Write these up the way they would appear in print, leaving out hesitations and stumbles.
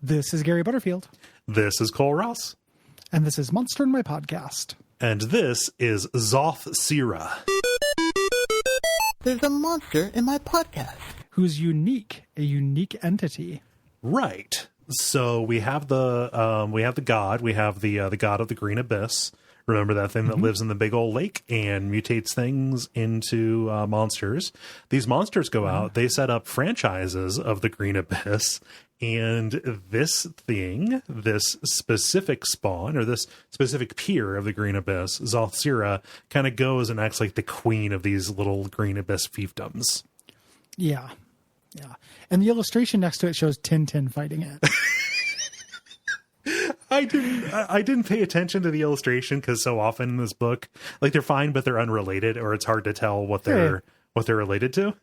This is Gary Butterfield. This is Cole Ross. And this is Monster in My Podcast. And this is Zoth Syra. There's a monster in my podcast. Who's unique, a unique entity. Right. So we have the god. We have the god of the Green Abyss. Remember that thing that lives in the big old lake and mutates things into monsters. These monsters go out. They set up franchises of the Green Abyss. And this thing, this specific spawn, or this specific peer of the Green Abyss, Zoth Syra, kind of goes and acts like the queen of these little Green Abyss fiefdoms. Yeah. Yeah. And the illustration next to it shows Tintin fighting it. I didn't pay attention to the illustration because so often in this book, like, they're fine, but they're unrelated, or it's hard to tell what they're related to.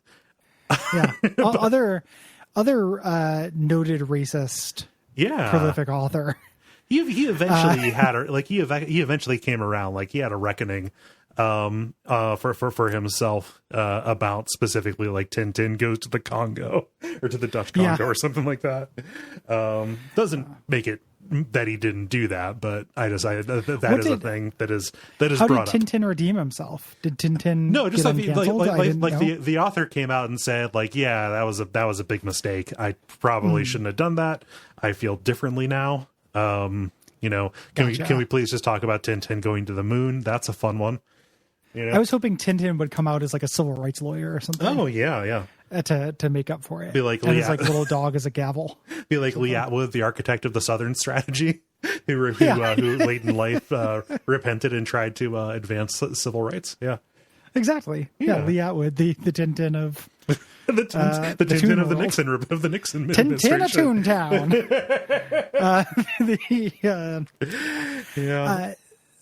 Yeah. Other noted racist, prolific author. He eventually he eventually came around. Like, he had a reckoning for himself about specifically, like, Tintin goes to the Congo or to the Dutch Congo or something like that. Doesn't make it that he didn't do that, but that is a thing that is brought up. How did Tintin redeem himself? Did Tintin just get uncanceled? the author came out and said, like, yeah, that was a big mistake. I probably shouldn't have done that. I feel differently now. Can we please just talk about Tintin going to the moon? That's a fun one. You know? I was hoping Tintin would come out as like a civil rights lawyer or something. Oh yeah. To make up for it. Be like, and his like little dog as a gavel. Be like Lee Atwood, the architect of the Southern strategy, who late in life repented and tried to advance civil rights. Yeah, exactly. Yeah, Lee Atwood, the Tintin of the Tintin of the Nixon administration. Tintin Toontown.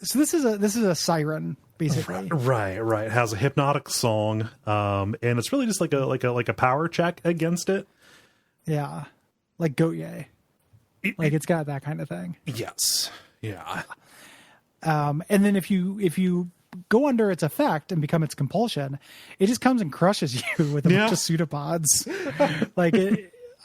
So this is a siren. Basically. Right. It has a hypnotic song, and it's really just like a power check against it. Yeah, like Goat-Ye. Like, it's got that kind of thing. Yes. Yeah. And then if you go under its effect and become its compulsion, it just comes and crushes you with a bunch of pseudopods. Like,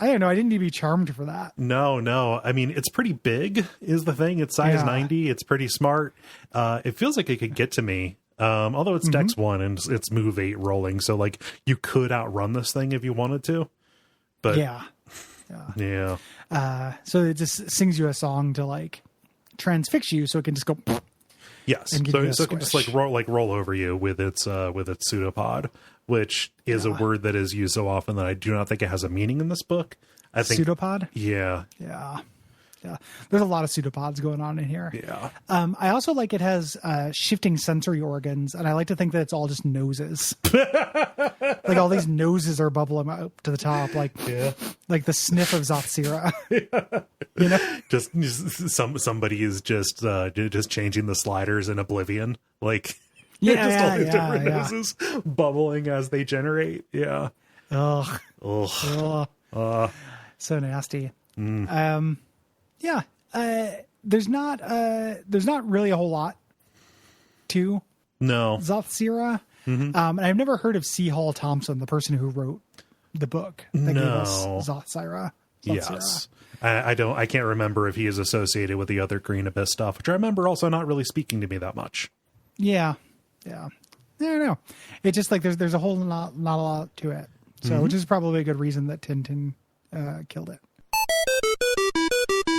I don't know. I didn't need to be charmed for that. No. I mean, it's pretty big is the thing. It's size 90. It's pretty smart. It feels like it could get to me. Although it's Dex 1 and it's move 8 rolling. So, like, you could outrun this thing if you wanted to. But yeah. So it just sings you a song to, like, transfix you so it can just go. Yes. So it can just roll over you with its pseudopod, which is a word that is used so often that I do not think it has a meaning in this book. I think pseudopod. Yeah. There's a lot of pseudopods going on in here. Yeah. I also like it has shifting sensory organs, and I like to think that it's all just noses. Like, all these noses are bubbling up to the top, like the sniff of Zoth Syra. You know, just somebody is just changing the sliders in Oblivion, like. All these different noses bubbling as they generate. Yeah. Ugh. So nasty. There's not really a whole lot to Zoth Syra. And I've never heard of C. Hall Thompson, the person who wrote the book that gave us Zoth Syra. Yes. I can't remember if he is associated with the other Green Abyss stuff, which I remember also not really speaking to me that much. Yeah. I don't know. It's just like there's a whole not a lot to it. So, which is probably a good reason that Tintin killed it.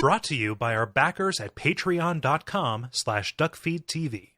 Brought to you by our backers at patreon.com/Duckfeed.tv.